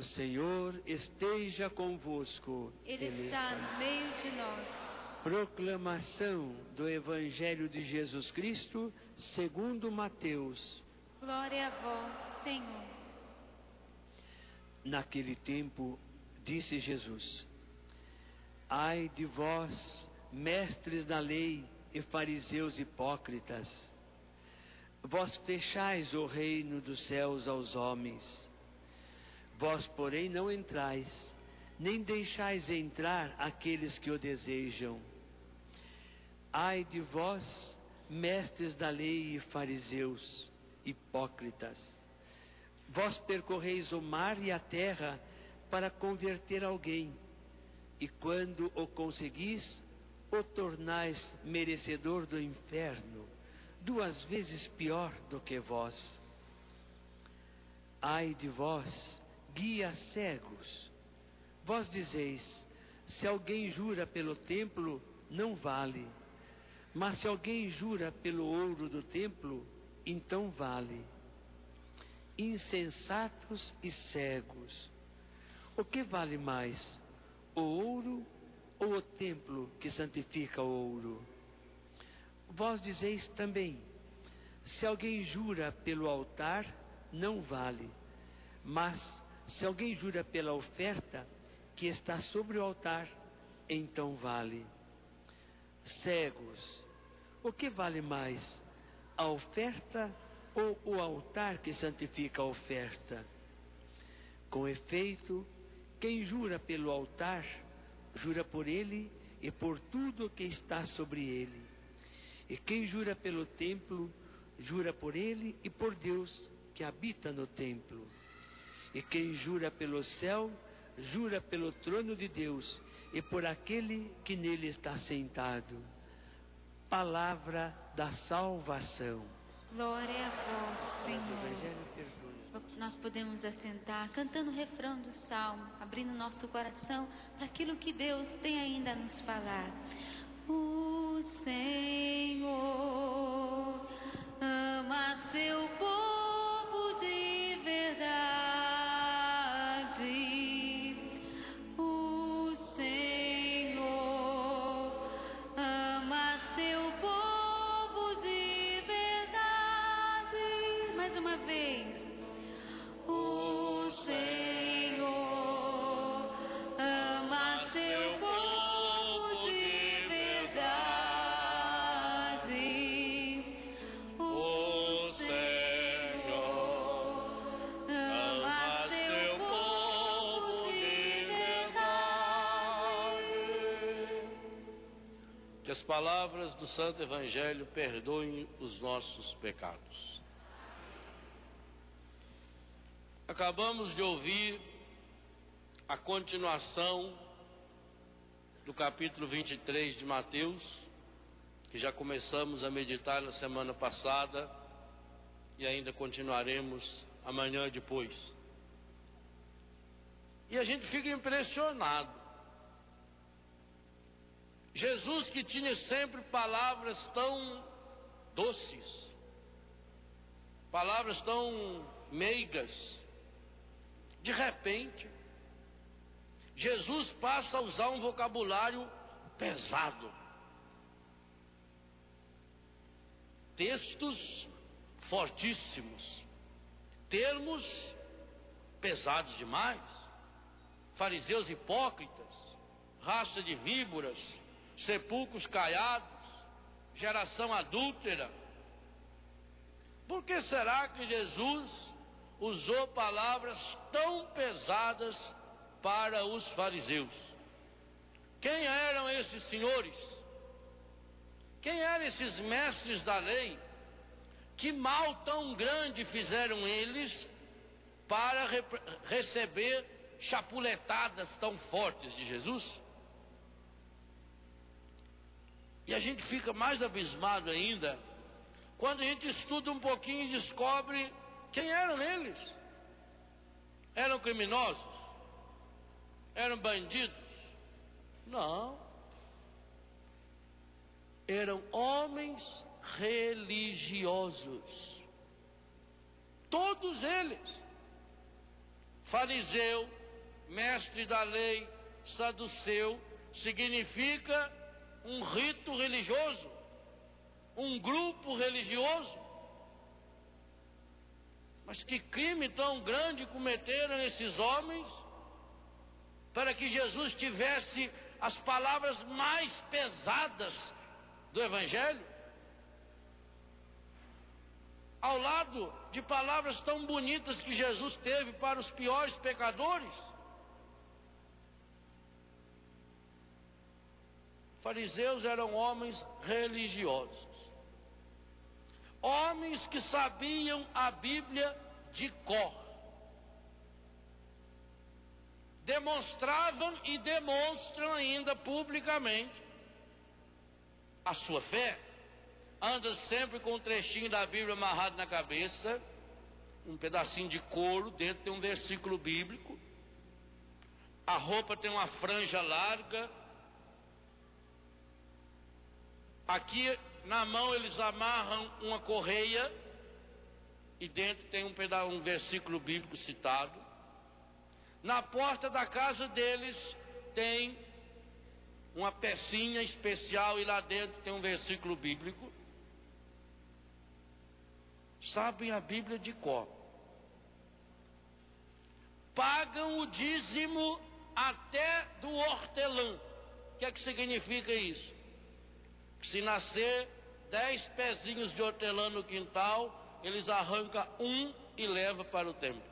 Senhor esteja convosco. Ele está no meio de nós. Proclamação do Evangelho de Jesus Cristo segundo Mateus. Glória a vós, Senhor. Naquele tempo, disse Jesus: Ai de vós, mestres da lei e fariseus hipócritas, vós fechais o reino dos céus aos homens. Vós, porém, não entrais, nem deixais entrar aqueles que o desejam. Ai de vós, mestres da lei e fariseus, hipócritas, vós percorreis o mar e a terra para converter alguém, e quando o conseguis, o tornais merecedor do inferno, 2 vezes pior do que vós. Ai de vós, guias cegos, vós dizeis: se alguém jura pelo templo, não vale, mas se alguém jura pelo ouro do templo, então vale. Insensatos e cegos, o que vale mais, o ouro ou o templo que santifica o ouro? Vós dizeis também: se alguém jura pelo altar, não vale, mas se alguém jura pela oferta que está sobre o altar, então vale. Cegos, o que vale mais, a oferta ou o altar que santifica a oferta? Com efeito, quem jura pelo altar, jura por ele e por tudo o que está sobre ele. E quem jura pelo templo, jura por ele e por Deus que habita no templo. E quem jura pelo céu, jura pelo trono de Deus e por aquele que nele está sentado. Palavra da salvação. Glória a vós, Senhor. Nós podemos assentar cantando o refrão do salmo, abrindo nosso coração para aquilo que Deus tem ainda a nos falar. O Senhor ama seu povo de verdade. O Senhor ama seu povo de verdade. Mais uma vez. O Senhor ama seu povo de verdade. O Senhor ama seu povo de verdade. Que as palavras do Santo Evangelho perdoem os nossos pecados. Acabamos de ouvir a continuação do capítulo 23 de Mateus, que já começamos a meditar na semana passada e ainda continuaremos amanhã depois. E a gente fica impressionado. Jesus, que tinha sempre palavras tão doces, palavras tão meigas, de repente, Jesus passa a usar um vocabulário pesado. Textos fortíssimos, termos pesados demais. Fariseus hipócritas, raça de víboras, sepulcros caiados, geração adúltera. Por que será que Jesus usou palavras tão pesadas para os fariseus? Quem eram esses senhores? Quem eram esses mestres da lei? Que mal tão grande fizeram eles para receber chapuletadas tão fortes de Jesus? E a gente fica mais abismado ainda quando a gente estuda um pouquinho e descobre quem eram eles. Eram criminosos? Eram bandidos? Não. Eram homens religiosos. Todos eles. fariseu, mestre da lei, saduceu, significa um rito religioso, um grupo religioso. Mas que crime tão grande cometeram esses homens para que Jesus tivesse as palavras mais pesadas do Evangelho, ao lado de palavras tão bonitas que Jesus teve para os piores pecadores? Fariseus eram homens religiosos, homens que sabiam a Bíblia de cor, demonstravam e demonstram ainda publicamente a sua fé. Anda sempre com um trechinho da Bíblia amarrado na cabeça, um pedacinho de couro, dentro tem um versículo bíblico, a roupa tem uma franja larga, aqui na mão eles amarram uma correia e dentro tem um versículo bíblico citado. Na porta da casa deles tem uma pecinha especial e lá dentro tem um versículo bíblico. Sabem a Bíblia de cor. Pagam o dízimo até do hortelã. O que é que significa isso? Que se nascer 10 pezinhos de hortelã no quintal, eles arrancam um e levam para o templo.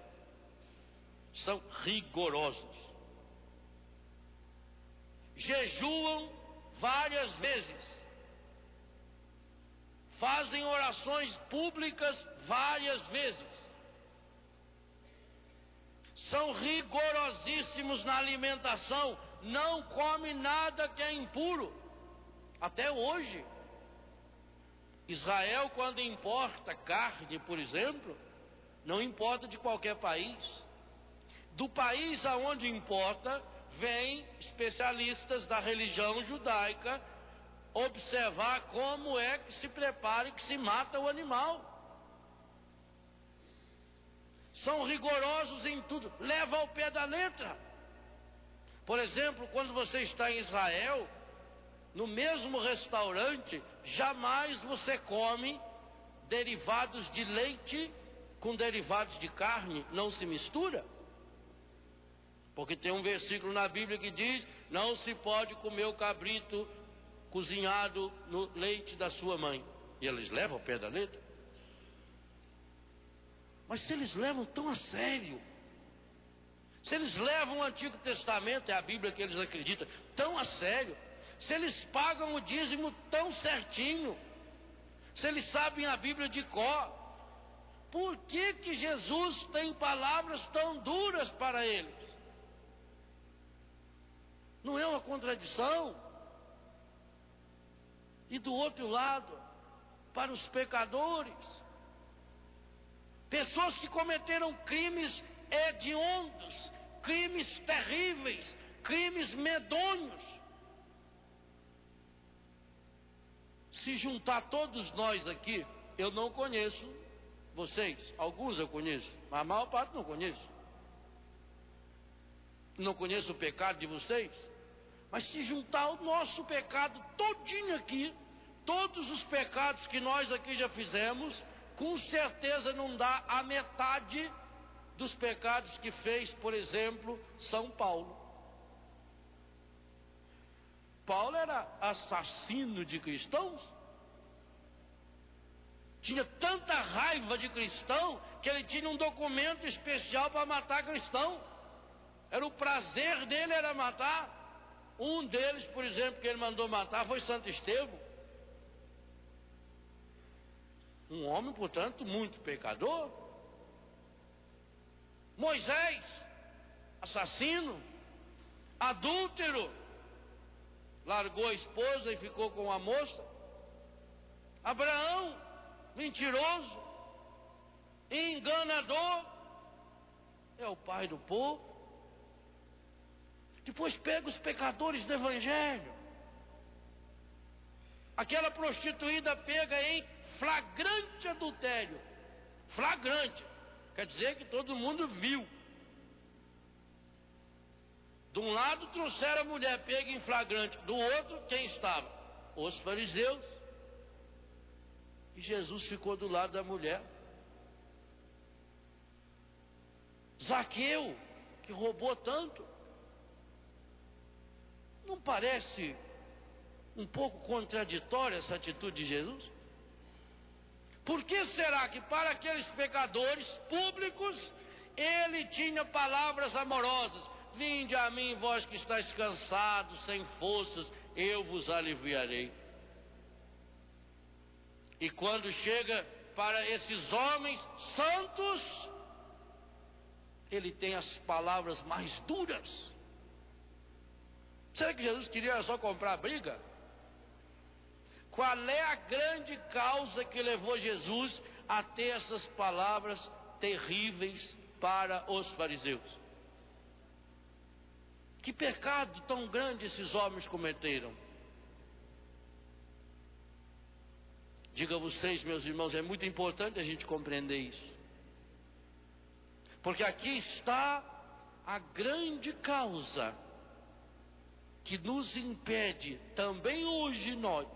São rigorosos. Jejuam várias vezes. Fazem orações públicas várias vezes. São rigorosíssimos na alimentação. Não come nada que é impuro. Até hoje. Israel, quando importa carne, por exemplo, não importa de qualquer país. Do país aonde importa, vêm especialistas da religião judaica observar como é que se prepara e que se mata o animal. São rigorosos em tudo, leva ao pé da letra. Por exemplo, quando você está em Israel, no mesmo restaurante, jamais você come derivados de leite com derivados de carne, não se mistura. Porque tem um versículo na Bíblia que diz: não se pode comer o cabrito cozinhado no leite da sua mãe. E eles levam ao pé da letra. Mas se eles levam tão a sério, se eles levam o Antigo Testamento, é a Bíblia que eles acreditam, tão a sério, se eles pagam o dízimo tão certinho, se eles sabem a Bíblia de cor, por que que Jesus tem palavras tão duras para eles? Não é uma contradição? E do outro lado, para os pecadores, pessoas que cometeram crimes hediondos, crimes terríveis, crimes medonhos, se juntar todos nós aqui, eu não conheço vocês, alguns eu conheço, mas a maior parte não conheço. Não conheço o pecado de vocês. Mas se juntar o nosso pecado todinho aqui, todos os pecados que nós aqui já fizemos, com certeza não dá a metade dos pecados que fez, por exemplo, São Paulo. Paulo era assassino de cristãos. Tinha tanta raiva de cristão que ele tinha um documento especial para matar cristão. Era o prazer dele, era matar. Um deles, por exemplo, que ele mandou matar foi Santo Estevão. Um homem, portanto, muito pecador. Moisés, assassino, adúltero, largou a esposa e ficou com a moça. Abraão, mentiroso, enganador, é o pai do povo. Depois pega os pecadores do Evangelho. Aquela prostituída pega em flagrante adultério. Flagrante. Quer dizer que todo mundo viu. De um lado trouxeram a mulher pega em flagrante, do outro quem estava? Os fariseus. E Jesus ficou do lado da mulher. Zaqueu, que roubou tanto, não parece um pouco contraditória essa atitude de Jesus? Por que será que para aqueles pecadores públicos ele tinha palavras amorosas? Vinde a mim, vós que estáis cansados, sem forças, eu vos aliviarei. E quando chega para esses homens santos, ele tem as palavras mais duras. Será que Jesus queria só comprar briga? Qual é a grande causa que levou Jesus a ter essas palavras terríveis para os fariseus? Que pecado tão grande esses homens cometeram? Digo a vocês, meus irmãos, é muito importante a gente compreender isso. Porque aqui está a grande causa que nos impede, também hoje nós,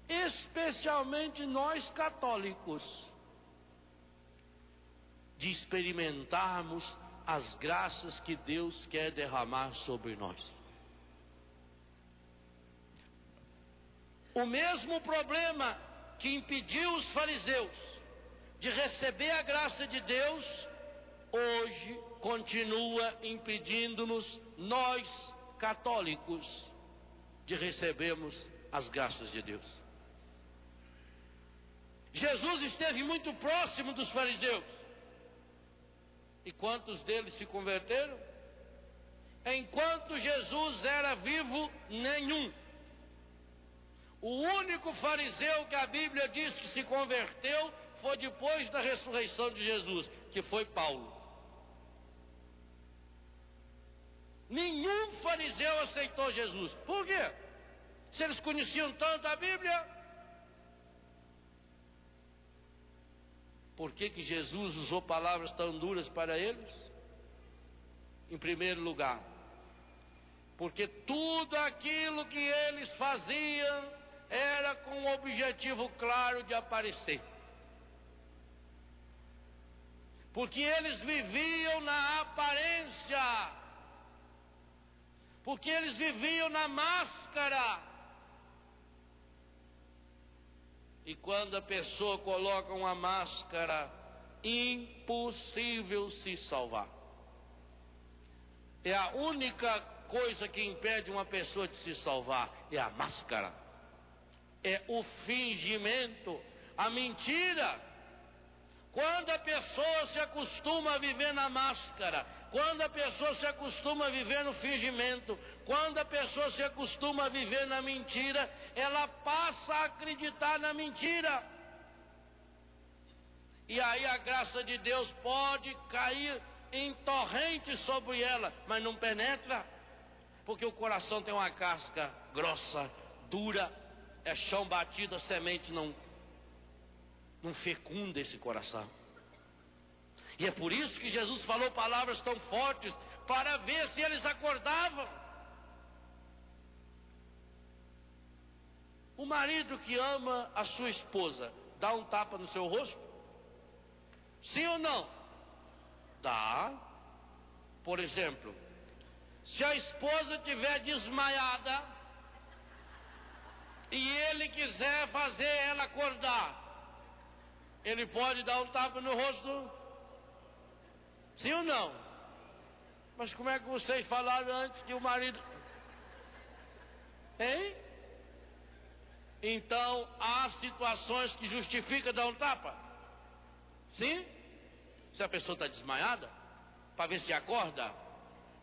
especialmente nós católicos, de experimentarmos as graças que Deus quer derramar sobre nós. O mesmo problema que impediu os fariseus de receber a graça de Deus, hoje continua impedindo-nos, nós católicos, de recebermos as graças de Deus. Jesus esteve muito próximo dos fariseus. E quantos deles se converteram? Enquanto Jesus era vivo, nenhum. O único fariseu que a Bíblia diz que se converteu foi depois da ressurreição de Jesus, que foi Paulo. Nenhum fariseu aceitou Jesus. Por quê? Se eles conheciam tanto a Bíblia. Por que Jesus usou palavras tão duras para eles? Em primeiro lugar, porque tudo aquilo que eles faziam era com o objetivo claro de aparecer. Porque eles viviam na aparência. Porque eles viviam na máscara. E quando a pessoa coloca uma máscara, impossível se salvar. É a única coisa que impede uma pessoa de se salvar, é a máscara. É o fingimento, a mentira. Quando a pessoa se acostuma a viver na máscara, quando a pessoa se acostuma a viver no fingimento, quando a pessoa se acostuma a viver na mentira, ela passa a acreditar na mentira. E aí a graça de Deus pode cair em torrente sobre ela, mas não penetra, porque o coração tem uma casca grossa, dura, é chão batido, a semente não fecunda esse coração. E é por isso que Jesus falou palavras tão fortes, para ver se eles acordavam. O marido que ama a sua esposa, dá um tapa no seu rosto? Sim ou não? Dá. Por exemplo, se a esposa estiver desmaiada e ele quiser fazer ela acordar, ele pode dar um tapa no rosto? Sim ou não? Mas como é que vocês falaram antes que o marido... Hein? Então, há situações que justificam dar um tapa? Sim? Se a pessoa está desmaiada, para ver se acorda?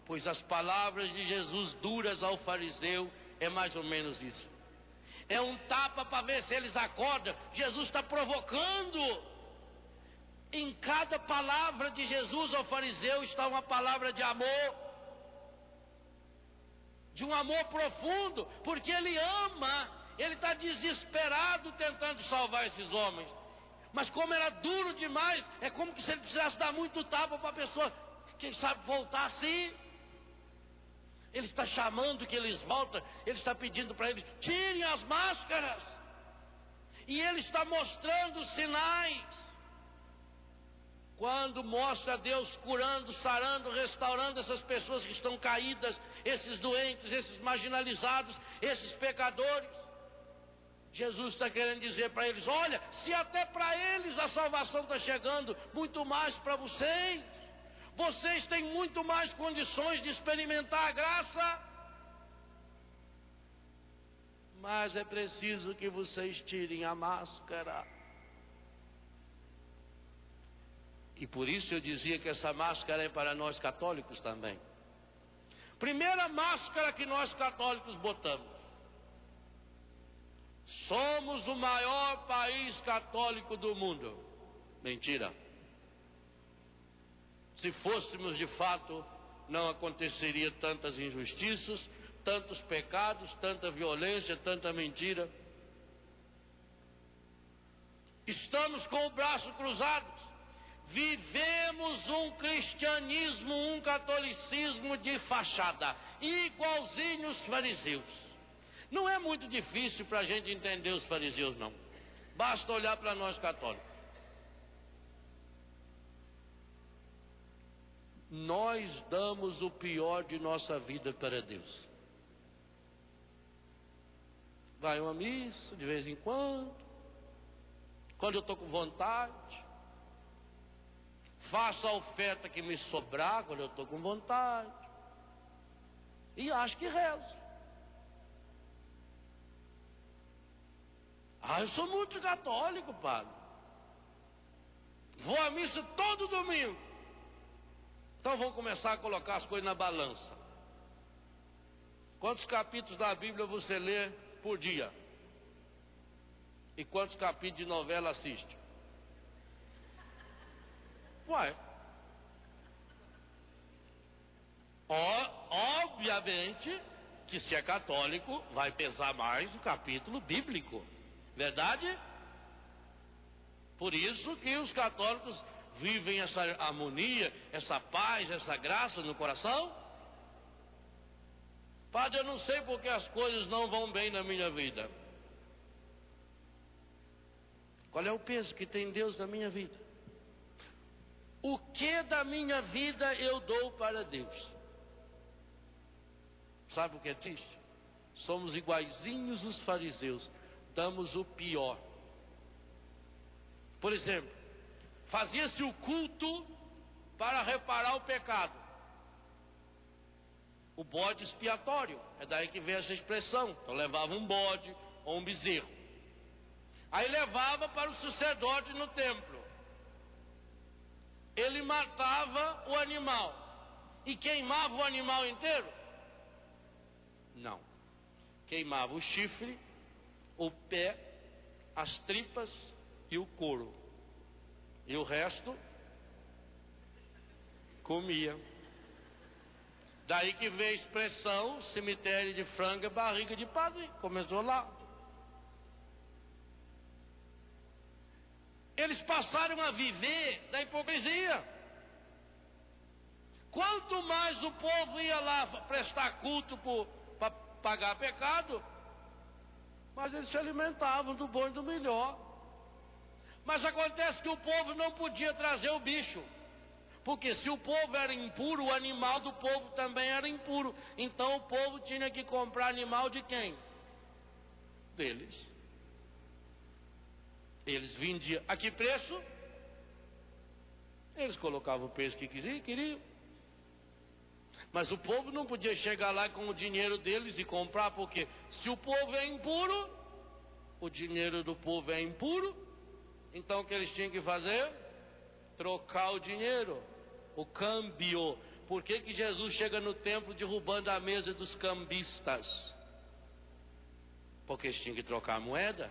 Pois as palavras de Jesus duras ao fariseu é mais ou menos isso. É um tapa para ver se eles acordam. Jesus está provocando. Em cada palavra de Jesus ao fariseu está uma palavra de amor, de um amor profundo, porque ele ama, ele está desesperado tentando salvar esses homens. Mas como era duro demais, é como se ele precisasse dar muito tapa para a pessoa, quem sabe, voltar assim. Ele está chamando que eles voltem, ele está pedindo para eles, tirem as máscaras. E ele está mostrando sinais. Quando mostra Deus curando, sarando, restaurando essas pessoas que estão caídas, esses doentes, esses marginalizados, esses pecadores, Jesus está querendo dizer para eles, olha, se até para eles a salvação está chegando, muito mais para vocês. Vocês têm muito mais condições de experimentar a graça. Mas é preciso que vocês tirem a máscara. E por isso eu dizia que essa máscara é para nós católicos também. Primeira máscara que nós católicos botamos. Somos o maior país católico do mundo. Mentira. Se fôssemos de fato, não aconteceria tantas injustiças, tantos pecados, tanta violência, tanta mentira. Estamos com o braço cruzado. Vivemos um cristianismo, um catolicismo de fachada, igualzinho os fariseus. Não é muito difícil para a gente entender os fariseus, não. Basta olhar para nós católicos. Nós damos o pior de nossa vida para Deus. Vai uma missa de vez em quando eu estou com vontade. Faço a oferta que me sobrar quando eu estou com vontade. E acho que rezo. Eu sou muito católico, padre. Vou à missa todo domingo. Então vamos começar a colocar as coisas na balança. Quantos capítulos da Bíblia você lê por dia? E quantos capítulos de novela assiste? Uai. Obviamente que se é católico vai pesar mais o capítulo bíblico. Verdade? Por isso que os católicos vivem essa harmonia, essa paz, essa graça no coração. Padre, eu não sei porque as coisas não vão bem na minha vida. Qual é o peso que tem Deus na minha vida? O que da minha vida eu dou para Deus? Sabe o que é triste? Somos iguaizinhos os fariseus. Damos o pior. Por exemplo, fazia-se o culto para reparar o pecado. O bode expiatório. É daí que vem essa expressão. Então levava um bode ou um bezerro. Aí levava para o sacerdote no templo. Ele matava o animal. E queimava o animal inteiro? Não. Queimava o chifre, o pé, as tripas e o couro. E o resto comia. Daí que veio a expressão cemitério de frango é barriga de padre. Começou lá. Eles passaram a viver da hipocrisia. Quanto mais o povo ia lá prestar culto para pagar pecado, mas eles se alimentavam do bom e do melhor. Mas acontece que o povo não podia trazer o bicho. Porque se o povo era impuro, o animal do povo também era impuro. Então o povo tinha que comprar animal de quem? Deles. Eles vendiam. A que preço? Eles colocavam o preço que queriam. Mas o povo não podia chegar lá com o dinheiro deles e comprar, porque se o povo é impuro, o dinheiro do povo é impuro, então o que eles tinham que fazer? Trocar o dinheiro, o câmbio. Por que que Jesus chega no templo derrubando a mesa dos cambistas? Porque eles tinham que trocar a moeda.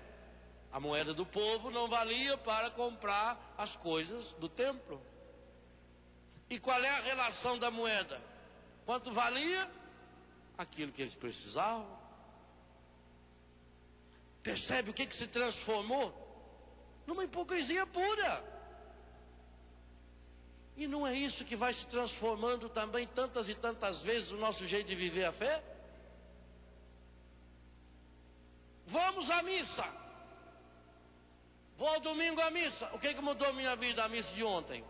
A moeda do povo não valia para comprar as coisas do templo. E qual é a relação da moeda? Quanto valia? Aquilo que eles precisavam. Percebe o que se transformou? Numa hipocrisia pura. E não é isso que vai se transformando também tantas e tantas vezes o nosso jeito de viver a fé? Vamos à missa. Vou ao domingo à missa. O que mudou minha vida, a missa de ontem?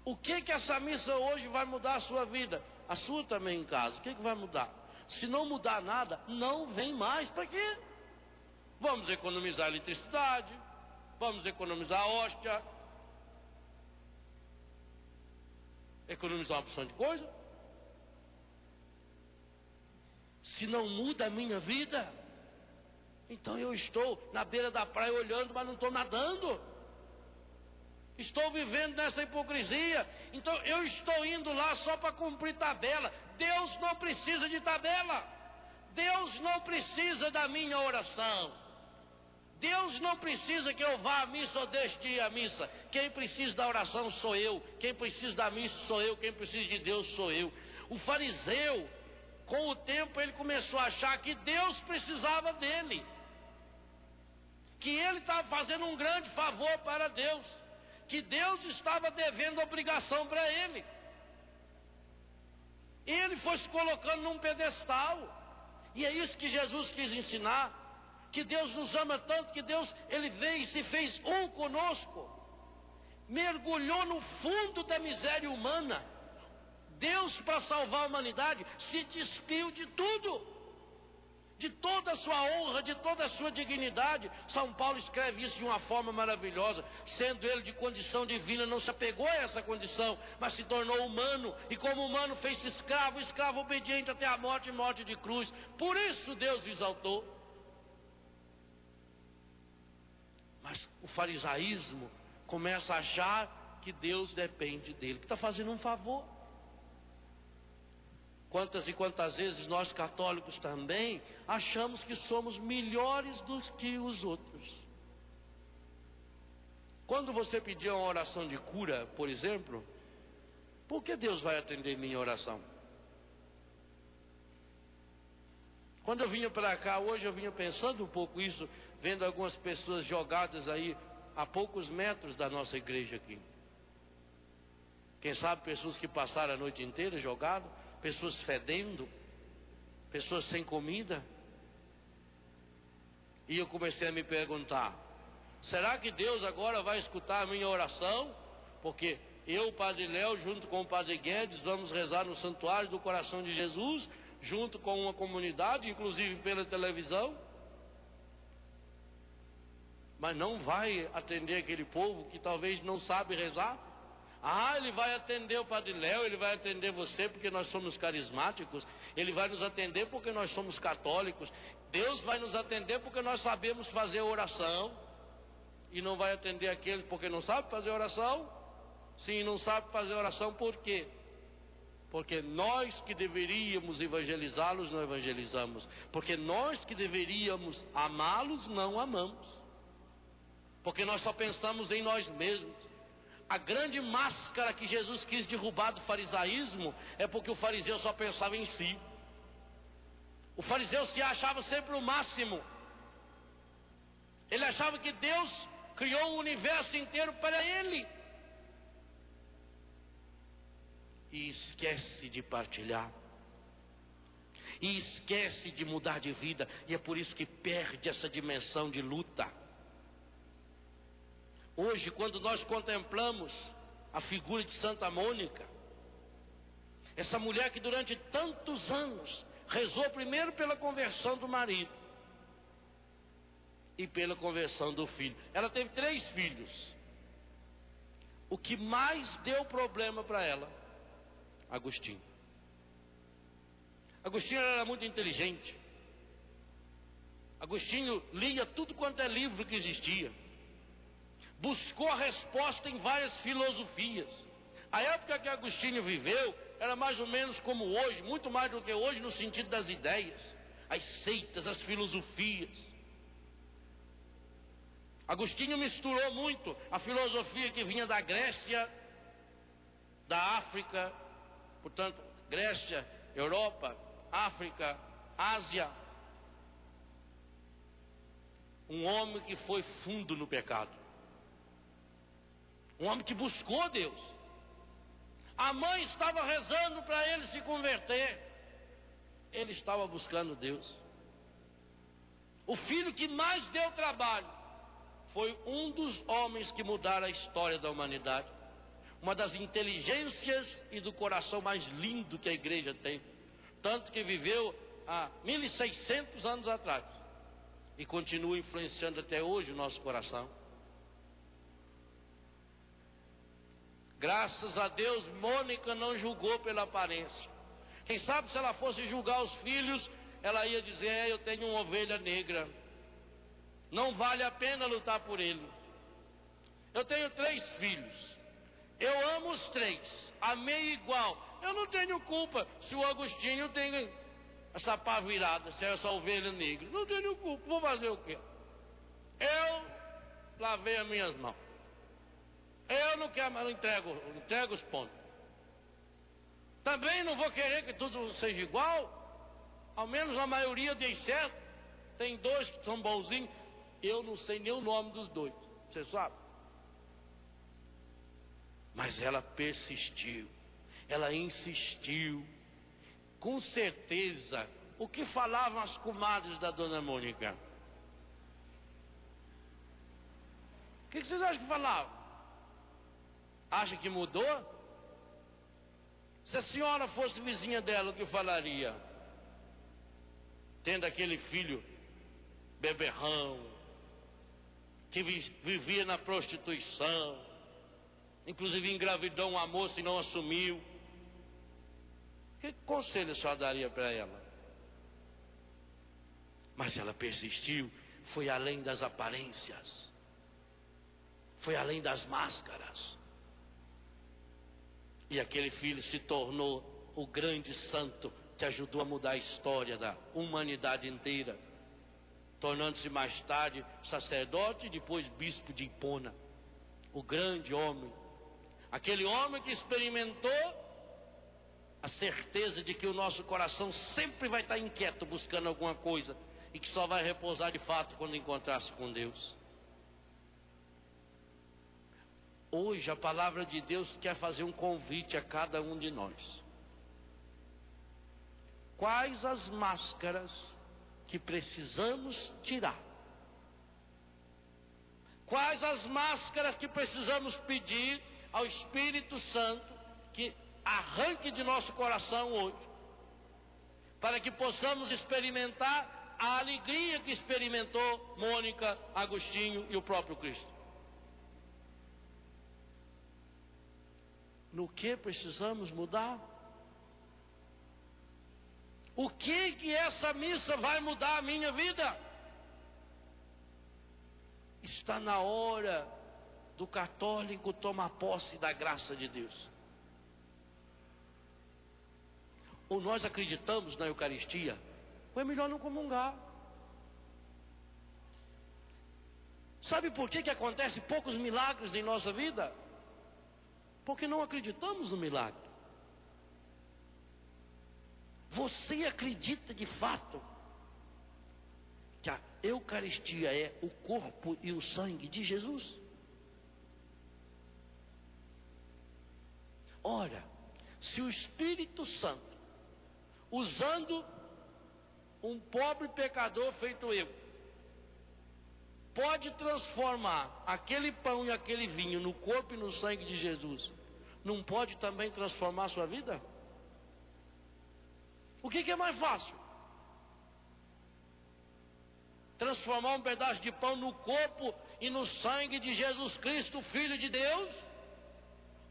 O que essa missa hoje vai mudar a sua vida? A sua também em casa. O que vai mudar? Se não mudar nada, não vem mais. Para quê? Vamos economizar eletricidade, vamos economizar a hóstia, economizar uma opção de coisa. Se não muda a minha vida, então eu estou na beira da praia olhando, mas não estou nadando. Estou vivendo nessa hipocrisia. Então eu estou indo lá só para cumprir tabela. Deus não precisa de tabela. Deus não precisa da minha oração. Deus não precisa que eu vá à missa ou deixe de ir à missa. Quem precisa da oração sou eu. Quem precisa da missa sou eu. Quem precisa de Deus sou eu. O fariseu, com o tempo, ele começou a achar que Deus precisava dele. Que ele estava fazendo um grande favor para Deus. Que Deus estava devendo obrigação para ele. Ele foi se colocando num pedestal. E é isso que Jesus quis ensinar. Que Deus nos ama tanto, que Deus, Ele veio e se fez um conosco. Mergulhou no fundo da miséria humana. Deus, para salvar a humanidade, se despiu de tudo. De toda a sua honra, de toda a sua dignidade. São Paulo escreve isso de uma forma maravilhosa. Sendo ele de condição divina, não se apegou a essa condição, mas se tornou humano. E como humano fez-se escravo, escravo obediente até a morte e morte de cruz. Por isso Deus o exaltou. Mas o farisaísmo começa a achar que Deus depende dele, que está fazendo um favor. Quantas e quantas vezes nós católicos também achamos que somos melhores do que os outros. Quando você pedir uma oração de cura, por exemplo, por que Deus vai atender minha oração? Quando eu vinha para cá hoje, eu vinha pensando um pouco isso, vendo algumas pessoas jogadas aí a poucos metros da nossa igreja aqui. Quem sabe pessoas que passaram a noite inteira jogadas, pessoas fedendo, pessoas sem comida. E eu comecei a me perguntar, será que Deus agora vai escutar a minha oração? Porque eu, o Padre Léo, junto com o Padre Guedes, vamos rezar no Santuário do Coração de Jesus, junto com uma comunidade, inclusive pela televisão. Mas não vai atender aquele povo que talvez não sabe rezar? Ah, ele vai atender o Padre Léo, ele vai atender você porque nós somos carismáticos, ele vai nos atender porque nós somos católicos, Deus vai nos atender porque nós sabemos fazer oração, e não vai atender aqueles porque não sabe fazer oração? Sim, não sabe fazer oração por quê? Porque nós que deveríamos evangelizá-los não evangelizamos, porque nós que deveríamos amá-los não amamos, porque nós só pensamos em nós mesmos. A grande máscara que Jesus quis derrubar do farisaísmo é porque o fariseu só pensava em si. O fariseu se achava sempre o máximo. Ele achava que Deus criou o universo inteiro para ele. E esquece de partilhar. E esquece de mudar de vida. E é por isso que perde essa dimensão de luta. Hoje, quando nós contemplamos a figura de Santa Mônica, essa mulher que durante tantos anos rezou primeiro pela conversão do marido e pela conversão do filho. Ela teve 3 filhos. O que mais deu problema para ela? Agostinho. Agostinho era muito inteligente. Agostinho lia tudo quanto é livro que existia. Buscou a resposta em várias filosofias. A época que Agostinho viveu era mais ou menos como hoje, muito mais do que hoje no sentido das ideias, as seitas, as filosofias. Agostinho misturou muito a filosofia que vinha da Grécia, da África, portanto, Grécia, Europa, África, Ásia. Um homem que foi fundo no pecado. Um homem que buscou Deus. A mãe estava rezando para ele se converter. Ele estava buscando Deus. O filho que mais deu trabalho foi um dos homens que mudaram a história da humanidade. Uma das inteligências e do coração mais lindo que a igreja tem. Tanto que viveu há 1600 anos atrás. E continua influenciando até hoje o nosso coração. Graças a Deus, Mônica não julgou pela aparência. Quem sabe se ela fosse julgar os filhos, ela ia dizer: eu tenho uma ovelha negra, não vale a pena lutar por ele. Eu tenho 3 filhos, eu amo os 3, amei igual. Eu não tenho culpa se o Agostinho tem essa pá virada, se é essa ovelha negra. Não tenho culpa, vou fazer o quê? Eu lavei as minhas mãos. Eu não quero, mas eu entrego os pontos. Também não vou querer que tudo seja igual. Ao menos a maioria dê certo. Tem 2 que são bonzinhos. Eu não sei nem o nome dos 2. Você sabe? Mas ela persistiu. Ela insistiu. Com certeza. O que falavam as comadres da dona Mônica? O que vocês acham que falavam? Acha que mudou? Se a senhora fosse vizinha dela, o que falaria? Tendo aquele filho beberrão, que vivia na prostituição, inclusive engravidou uma moça e não assumiu. Que conselho a senhora daria para ela? Mas ela persistiu, foi além das aparências, foi além das máscaras. E aquele filho se tornou o grande santo que ajudou a mudar a história da humanidade inteira, tornando-se mais tarde sacerdote e depois bispo de Hipona. O grande homem, aquele homem que experimentou a certeza de que o nosso coração sempre vai estar inquieto buscando alguma coisa e que só vai repousar de fato quando encontrar-se com Deus. Hoje a palavra de Deus quer fazer um convite a cada um de nós. Quais as máscaras que precisamos tirar? Quais as máscaras que precisamos pedir ao Espírito Santo que arranque de nosso coração hoje, para que possamos experimentar a alegria que experimentou Mônica, Agostinho e o próprio Cristo? No que precisamos mudar? O que essa missa vai mudar a minha vida? Está na hora do católico tomar posse da graça de Deus. Ou nós acreditamos na Eucaristia, ou é melhor não comungar. Sabe por que acontece poucos milagres em nossa vida? Porque não acreditamos no milagre. Você acredita de fato que a Eucaristia é o corpo e o sangue de Jesus? Ora, se o Espírito Santo, usando um pobre pecador feito eu, pode transformar aquele pão e aquele vinho no corpo e no sangue de Jesus, não pode também transformar a sua vida? O que é mais fácil? Transformar um pedaço de pão no corpo e no sangue de Jesus Cristo, Filho de Deus?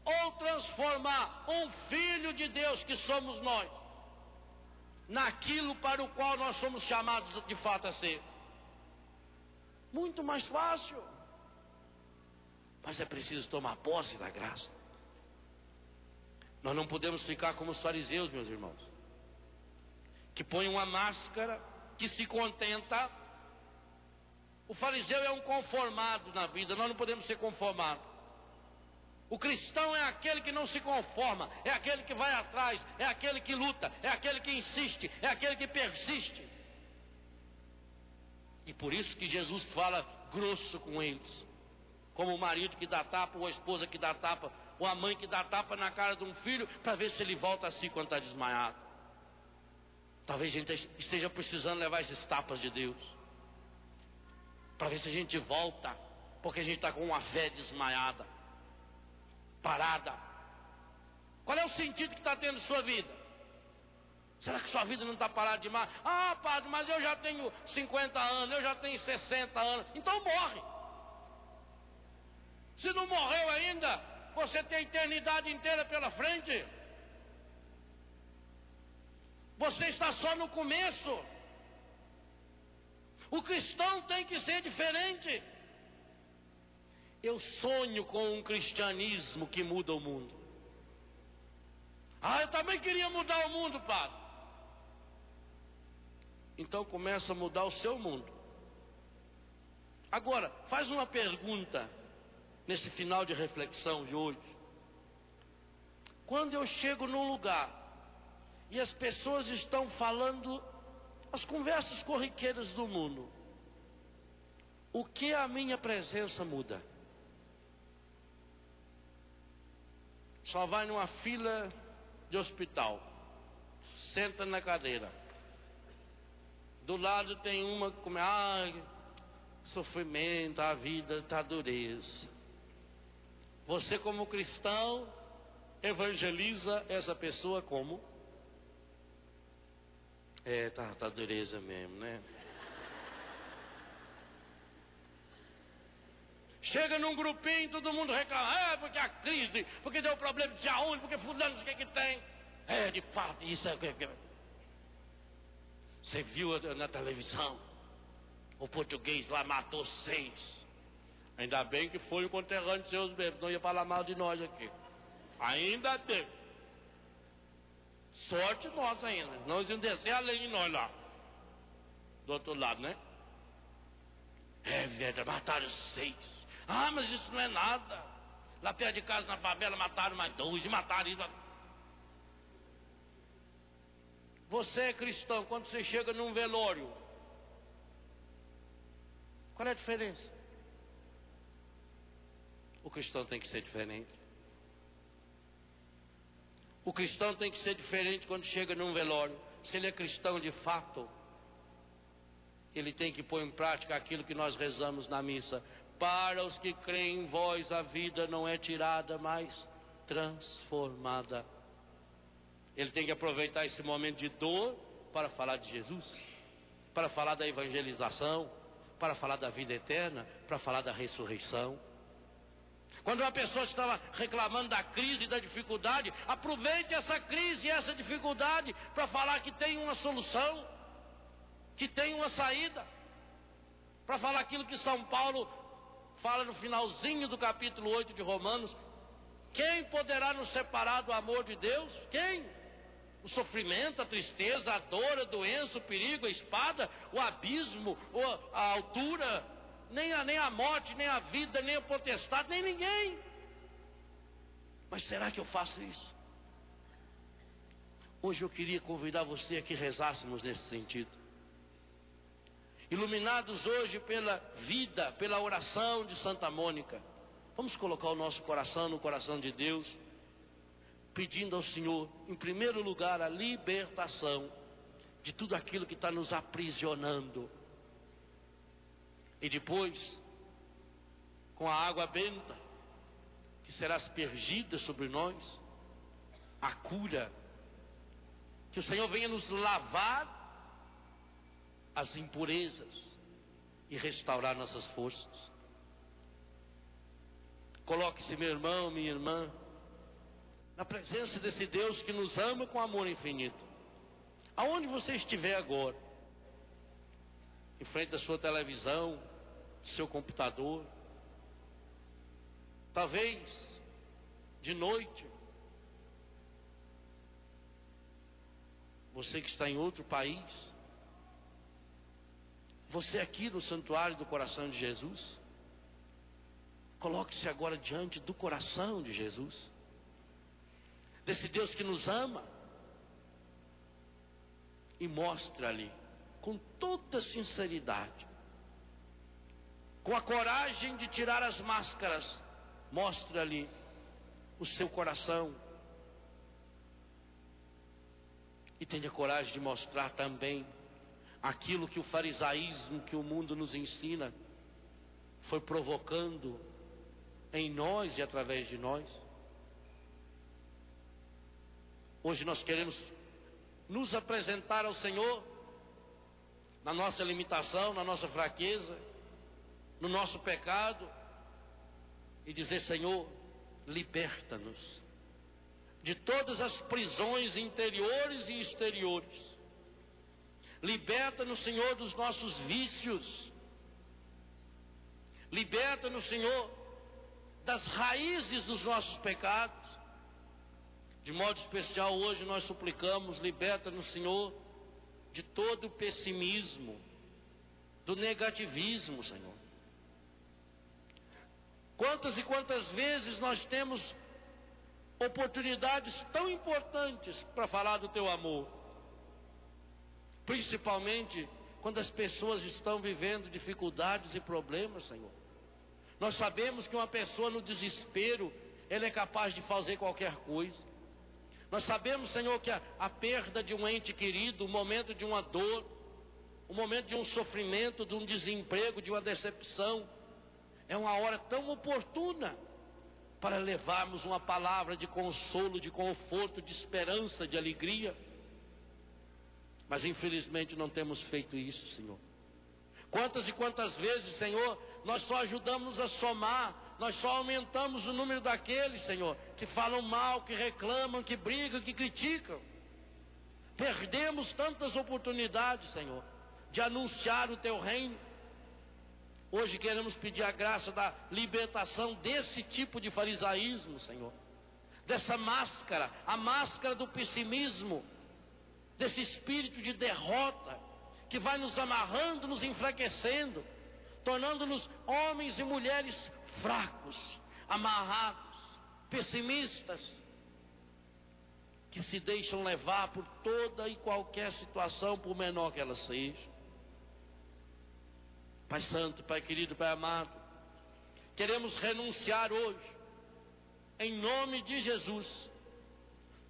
Ou transformar um Filho de Deus, que somos nós, naquilo para o qual nós somos chamados de fato a ser? Muito mais fácil. Mas é preciso tomar posse da graça. Nós não podemos ficar como os fariseus, meus irmãos, que põem uma máscara, que se contenta. O fariseu é um conformado na vida, nós não podemos ser conformados. O cristão é aquele que não se conforma, é aquele que vai atrás, é aquele que luta, é aquele que insiste, é aquele que persiste. E por isso que Jesus fala grosso com eles. Como o marido que dá tapa, ou a esposa que dá tapa, ou a mãe que dá tapa na cara de um filho, para ver se ele volta a si quando está desmaiado. Talvez a gente esteja precisando levar esses tapas de Deus, para ver se a gente volta, porque a gente está com uma fé desmaiada, parada. Qual é o sentido que está tendo sua vida? Será que sua vida não está parada demais? Ah, padre, mas eu já tenho 50 anos, eu já tenho 60 anos. Então morre. Se não morreu ainda, você tem a eternidade inteira pela frente. Você está só no começo. O cristão tem que ser diferente. Eu sonho com um cristianismo que muda o mundo. Ah, eu também queria mudar o mundo, padre. Então começa a mudar o seu mundo. Agora, faz uma pergunta nesse final de reflexão de hoje. Quando eu chego num lugar e as pessoas estão falando as conversas corriqueiras do mundo, o que a minha presença muda? Só vai numa fila de hospital, senta na cadeira, do lado tem uma que come, sofrimento, a vida está dureza. Você como cristão evangeliza essa pessoa como? Tá dureza mesmo, né? Chega num grupinho, todo mundo reclama, porque a crise, porque deu problema de saúde, porque fulano não sei o que tem. De fato, isso é o que... Você viu na televisão? O português lá matou 6. Ainda bem que foi o conterrâneo de seus mesmos, não ia falar mal de nós aqui. Ainda bem. Sorte nossa ainda, nós iam descer além de nós lá. Do outro lado, né? Mataram 6. Mas isso não é nada. Lá perto de casa, na favela, mataram mais 2 e mataram isso. Você é cristão, quando você chega num velório, qual é a diferença? O cristão tem que ser diferente. O cristão tem que ser diferente quando chega num velório. Se ele é cristão de fato, ele tem que pôr em prática aquilo que nós rezamos na missa. Para os que creem em vós, a vida não é tirada, mas transformada. Ele tem que aproveitar esse momento de dor para falar de Jesus, para falar da evangelização, para falar da vida eterna, para falar da ressurreição. Quando uma pessoa estava reclamando da crise e da dificuldade, aproveite essa crise e essa dificuldade para falar que tem uma solução, que tem uma saída, para falar aquilo que São Paulo fala no finalzinho do capítulo 8 de Romanos: quem poderá nos separar do amor de Deus? Quem? O sofrimento, a tristeza, a dor, a doença, o perigo, a espada, o abismo, a altura, nem a morte, nem a vida, nem a potestade, nem ninguém. Mas será que eu faço isso? Hoje eu queria convidar você a que rezássemos nesse sentido. Iluminados hoje pela vida, pela oração de Santa Mônica, vamos colocar o nosso coração no coração de Deus, pedindo ao Senhor, em primeiro lugar, a libertação de tudo aquilo que está nos aprisionando. E depois, com a água benta, que será aspergida sobre nós, a cura, que o Senhor venha nos lavar as impurezas e restaurar nossas forças. Coloque-se, meu irmão, minha irmã, na presença desse Deus que nos ama com amor infinito. Aonde você estiver agora, em frente à sua televisão, seu computador, talvez de noite, você que está em outro país, você aqui no santuário do coração de Jesus, coloque-se agora diante do coração de Jesus, desse Deus que nos ama, e mostre-lhe com toda sinceridade com a coragem de tirar as máscaras, mostre-lhe o seu coração. E tenha coragem de mostrar também aquilo que o farisaísmo que o mundo nos ensina foi provocando em nós e através de nós. Hoje nós queremos nos apresentar ao Senhor na nossa limitação, na nossa fraqueza, no nosso pecado, e dizer: Senhor, liberta-nos de todas as prisões interiores e exteriores. Liberta-nos, Senhor, dos nossos vícios. Liberta-nos, Senhor, das raízes dos nossos pecados. De modo especial, hoje nós suplicamos: liberta-nos, Senhor, de todo o pessimismo, do negativismo, Senhor. Quantas e quantas vezes nós temos oportunidades tão importantes para falar do Teu amor, principalmente quando as pessoas estão vivendo dificuldades e problemas, Senhor. Nós sabemos que uma pessoa no desespero, ela é capaz de fazer qualquer coisa. Nós sabemos, Senhor, que a perda de um ente querido, o momento de uma dor, o momento de um sofrimento, de um desemprego, de uma decepção, é uma hora tão oportuna para levarmos uma palavra de consolo, de conforto, de esperança, de alegria. Mas infelizmente não temos feito isso, Senhor. Quantas e quantas vezes, Senhor, nós só ajudamos a somar, nós só aumentamos o número daqueles, Senhor, que falam mal, que reclamam, que brigam, que criticam. Perdemos tantas oportunidades, Senhor, de anunciar o Teu reino. Hoje queremos pedir a graça da libertação desse tipo de farisaísmo, Senhor. Dessa máscara, a máscara do pessimismo, desse espírito de derrota, que vai nos amarrando, nos enfraquecendo, tornando-nos homens e mulheres fracos, amarrados, pessimistas, que se deixam levar por toda e qualquer situação, por menor que ela seja. Pai Santo, Pai querido, Pai amado, queremos renunciar hoje, em nome de Jesus,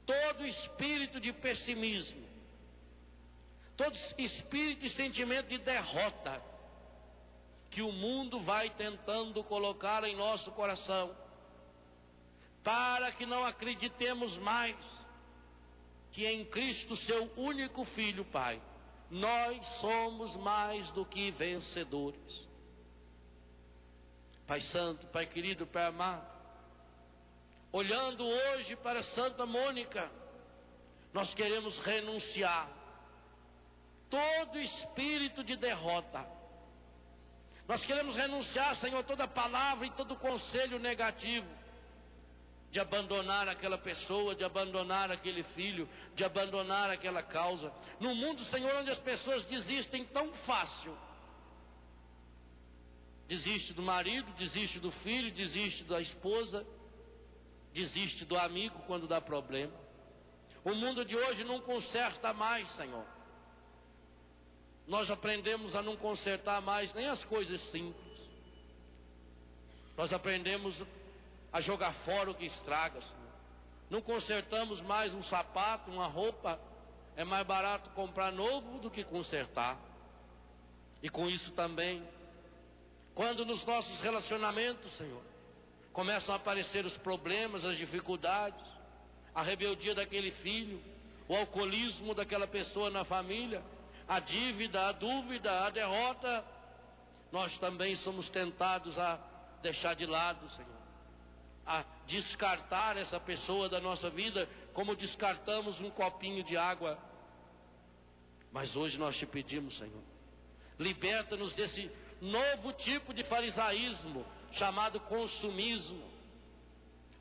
todo espírito de pessimismo, todo espírito e sentimento de derrota que o mundo vai tentando colocar em nosso coração, para que não acreditemos mais que em Cristo, Seu único Filho, Pai, nós somos mais do que vencedores. Pai Santo, Pai querido, Pai amado, olhando hoje para Santa Mônica, nós queremos renunciar todo espírito de derrota. Nós queremos renunciar, Senhor, toda palavra e todo conselho negativo, de abandonar aquela pessoa, de abandonar aquele filho, de abandonar aquela causa. No mundo, Senhor, onde as pessoas desistem tão fácil, desiste do marido, desiste do filho, desiste da esposa, desiste do amigo quando dá problema. O mundo de hoje não conserta mais, Senhor. Nós aprendemos a não consertar mais nem as coisas simples. Nós aprendemos a jogar fora o que estraga, Senhor. Não consertamos mais um sapato, uma roupa. É mais barato comprar novo do que consertar. E com isso também, quando nos nossos relacionamentos, Senhor, começam a aparecer os problemas, as dificuldades, a rebeldia daquele filho, o alcoolismo daquela pessoa na família, a dívida, a dúvida, a derrota, nós também somos tentados a deixar de lado, Senhor, a descartar essa pessoa da nossa vida, como descartamos um copinho de água. Mas hoje nós te pedimos, Senhor, liberta-nos desse novo tipo de farisaísmo, chamado consumismo,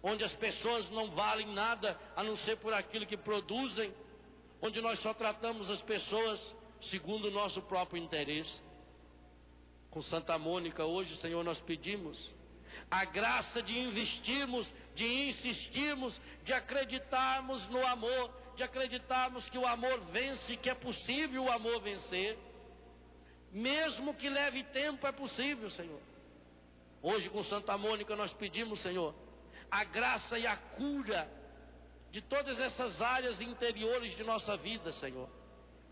onde as pessoas não valem nada a não ser por aquilo que produzem, onde nós só tratamos as pessoas segundo o nosso próprio interesse. Com Santa Mônica hoje, Senhor, nós pedimos a graça de investirmos, de insistirmos, de acreditarmos no amor, de acreditarmos que o amor vence, que é possível o amor vencer, mesmo que leve tempo, é possível, Senhor. Hoje com Santa Mônica nós pedimos, Senhor, a graça e a cura de todas essas áreas interiores de nossa vida, Senhor,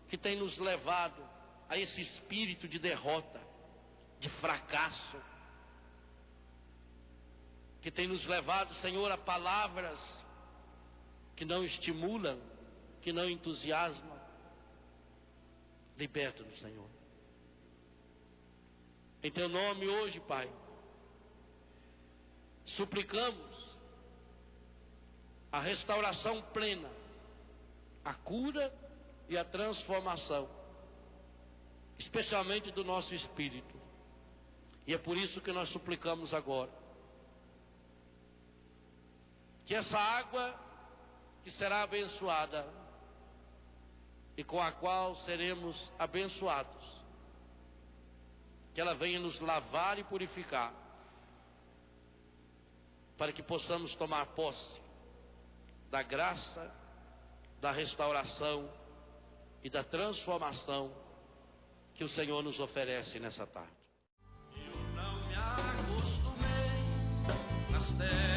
que tem nos levado a esse espírito de derrota, de fracasso, que tem nos levado, Senhor, a palavras que não estimulam, que não entusiasmam. Liberta-nos, Senhor. Em Teu nome hoje, Pai, suplicamos a restauração plena, a cura e a transformação, especialmente do nosso espírito. E é por isso que nós suplicamos agora que essa água que será abençoada e com a qual seremos abençoados, que ela venha nos lavar e purificar, para que possamos tomar posse da graça, da restauração e da transformação que o Senhor nos oferece nessa tarde. Eu não me acostumei nas terras